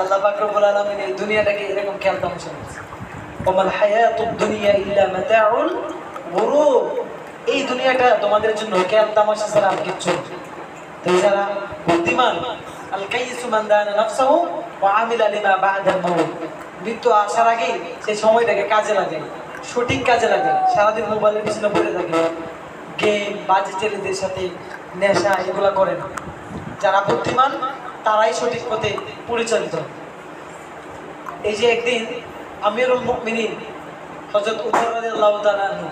আল্লাহ পাক রব্বুল আলামিন এই দুনিয়াটাকে এরকম খেয়াল তামাশা করেছে। ওমাল হায়াতুদ দুনিয়া ইল্লা মাতাউল গুরুর। এই দুনিয়াটা তোমাদের জন্য খেয়াল তামাশা ছাড়া আর কিচ্ছু না। তো যারা বুদ্ধিমান, আল কাইয়িসু মান দানা নাফসাহু ওয়া আমিলা লিমা বা'দাল মাউত। মৃত্যু আসার আগে সেই সময়টাকে কাজে লাগে, সঠিক কাজে লাগে। সারাদিন মোবাইলের পিছনে পড়ে থাকে, গেম, বাজে ছেলেদের সাথে নেশা এগুলা করে না। যারা বুদ্ধিমান তারাই সঠিক পথে পরিচালিত। এই যে একদিন আমিরুল মুমিনিন হযরত উমর রাদিয়াল্লাহু তাআলা আনহু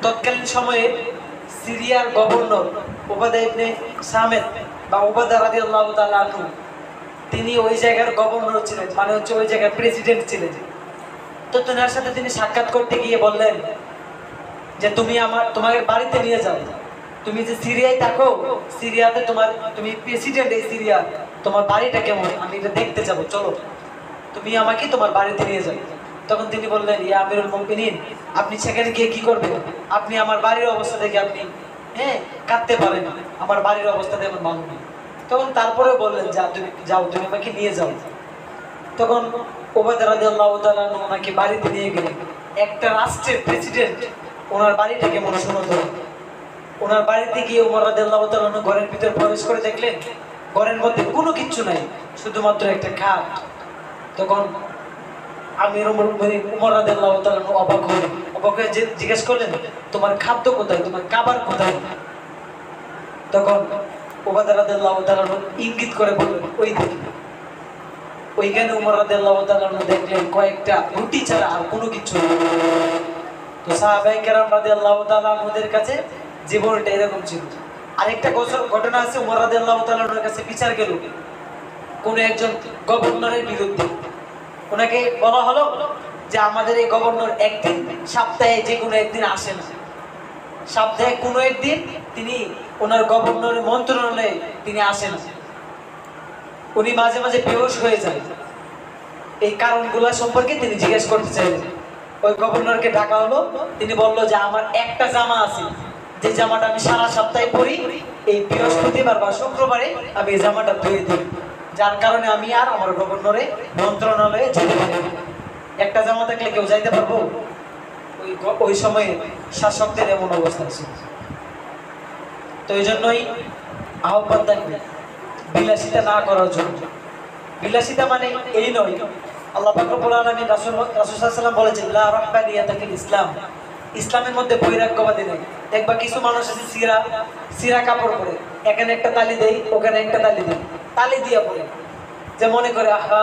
তৎকালীন সময়ে সিরিয়ার গভর্নর উবাদা ইবনে সামিত বা উবাদা রাদিয়াল্লাহু তাআলা আনহু, তিনি ওই জায়গার গভর্নর ছিলেন, মানে হচ্ছে ওই জায়গার প্রেসিডেন্ট ছিলেন। তো তেনার সাথে তিনি সাক্ষাৎ করতে গিয়ে বললেন যে তোমাকে বাড়িতে নিয়ে যাও, তুমি যে সিরিয়ায় থাকো, সিরিয়াতে তুমি প্রেসিডেন্ট এই সিরিয়া, তোমার বাড়িটা কেমন আমি এটা দেখতে যাব, চলো তুমি আমাকে তোমার বাড়িতে নিয়ে যাও। তখন তিনি বললেন, ইয়া আমিরুল মুমিনিন, আপনি সেখানে গিয়ে কি করবেন? আপনি আমার বাড়ির অবস্থা দেখে আপনি কাঁদতে পারেন, আমার বাড়ির অবস্থা তেমন ভালো নেই। তখন তারপরে বললেন, তুমি আমাকে নিয়ে যাও। তখন উবাদা রাদিয়াল্লাহু তাআলা ওনাকে বাড়িতে নিয়ে গেলেন। একটা রাষ্ট্রের প্রেসিডেন্ট, ওনার বাড়িটা কেমন শুনো তো। ওনার বাড়িতে গিয়ে উমর রাদিয়াল্লাহু তাআলা ঘরের ভিতরে প্রবেশ করে দেখলেন ঘরের মধ্যে কোনো কিচ্ছু নাই, শুধুমাত্র একটা খাট। তখন আমির উমর রাদিয়াল্লাহু তাআলা অবাক হয়ে জিজ্ঞেস করলেন, তোমার খাদ্য কোথায়, তোমার খাবার কোথায়? তখন উবাদা রাদিয়াল্লাহু তাআলা ইঙ্গিত করে বললেন, ওই দেখি। ওইখানে উমর রাদিয়াল্লাহু তাআলা দেখলেন কয়েকটা রুটি ছাড়া আর কোনো কিছু নেই। তো সাহাবায়ে কেরাম রাদিয়াল্লাহু তাআলা ওদের কাছে জীবনটা এরকম ছিল। আরেকটা ঘটনা আছে, উমর রাদিয়াল্লাহু তাআলার কাছে বিচার গেল কোন একজন গভর্নরের বিরুদ্ধে। ওনাকে বলা হলো যে আমাদের এই গভর্নর একদিন সপ্তাহে যে কোনো একদিন আসেন, সপ্তাহে কোনো একদিন তিনি ওনার গভর্নরের মন্ত্রণালয়ে তিনি আসেন, উনি মাঝে মাঝে বেহুশ হয়ে যায়। এই কারণগুলো সম্পর্কে তিনি জিজ্ঞেস করতে চাইলেন। ওই গভর্নরকে ডাকা হলো, তিনি বলল যে আমার একটা জামা আছে, যে জামাটা আমি সারা সপ্তাহে পরি, এই বৃহস্পতিবার বা শুক্রবারে আমি এই জামাটা ধুয়ে দিই, যার কারণে আমি আর আমার গভর্নরে মন্ত্রণালয়ে যেতে পারি। একটা জামা থাকলে কেউ যাইতে পারবো? ওই সময়ে শাসকদের এমন অবস্থা ছিল। তো এই জন্যই আহ্বান থাকবে বিলাসিতা না করার জন্য। বিলাসিতা মানে এই নয়, আল্লাহ পাক রব্বুল আলামিন রাসূল সাল্লাল্লাহু আলাইহি ওয়াসাল্লাম বলেছেন, লা রাহবানিয়াতা ফিল ইসলাম। ইসলামের মধ্যে বৈরাগ্যবাদী নেই। দেখবা কিছু মানুষ আছে সিরা কাপড় পরে, এখানে একটা তালি দেই, ওখানে একটা তালি দেই, তালি দিয়া পরে, যে মনে করে আহা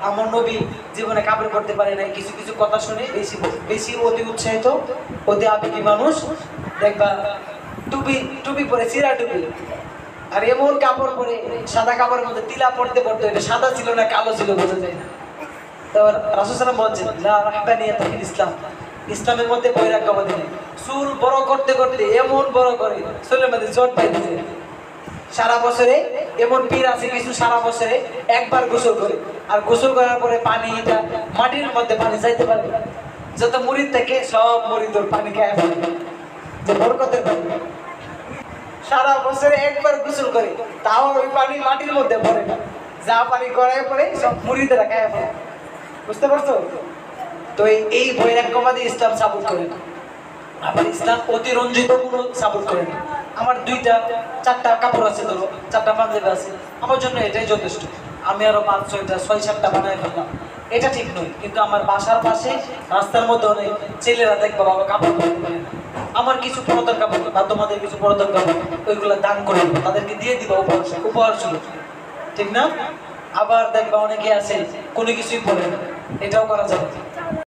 আমার নবী জীবনে কাপড় পরতে পারে নাই। কিছু কিছু কথা শুনে বেশি অতি উৎসাহিত, অতি আবেগী মানুষ দেখবা টুপি পরে, সিরা টুপি, আর এমন কাপড় পরে, সাদা কাপড়ের মধ্যে তিলা পড়তে পড়তে এটা সাদা ছিল না কালো ছিল বোঝা যায় না। তো রাসূল সাল্লাল্লাহু আলাইহি ওয়াসাল্লাম বলছেন, লা রাহবানিয়াতা ফিল ইসলাম। ইসলামের মধ্যে বৈরাগ্যবাদী নেই। চুল বড় করতে করতে এমন বড় করে চুলের মধ্যে জট পাইতে যায়। সারা বছরে এমন পীর আছে কিছু সারা বছরে একবার গোসল করে, আর গোসল করার পরে পানিটা মাটির মধ্যে পানি যাইতে পারে, যত মুরিদ থেকে সব মুরিদ পানি খায় ফেলে, যে বরকতের পানি। সারা বছরে একবার গোসল করে, তাও ওই পানি মাটির মধ্যে পড়ে না, যা পানি গড়ায় পড়ে সব মুরিদেরা খায় ফেলে। বুঝতে পারছো? তো এই বৈরাগ্যবাদী ইসলাম সাপোর্ট করে না। আবার ইসলাম অতিরঞ্জিত কোনো সাপোর্ট করে না। আমার 2টা-4টা কাপড় আছে, ধরো 4টা পাঞ্জাবি আছে, আমার জন্য এটাই যথেষ্ট। আমি আরো 5-6টা 6-7টা বানায় ফেললাম, এটা ঠিক নয়। কিন্তু আমার বাসার পাশে রাস্তার মধ্যে অনেক ছেলেরা দেখবো বাবা কাপড় পরতে পারে না, আমার কিছু পুরাতন কাপড় বা তোমাদের কিছু পুরাতন কাপড় ওইগুলো দান করে দেবো, তাদেরকে দিয়ে দিবা উপহার স্বরূপ, ঠিক না? আবার দেখবা অনেকে আছে কোনো কিছুই পরে না, এটাও করা যাবে।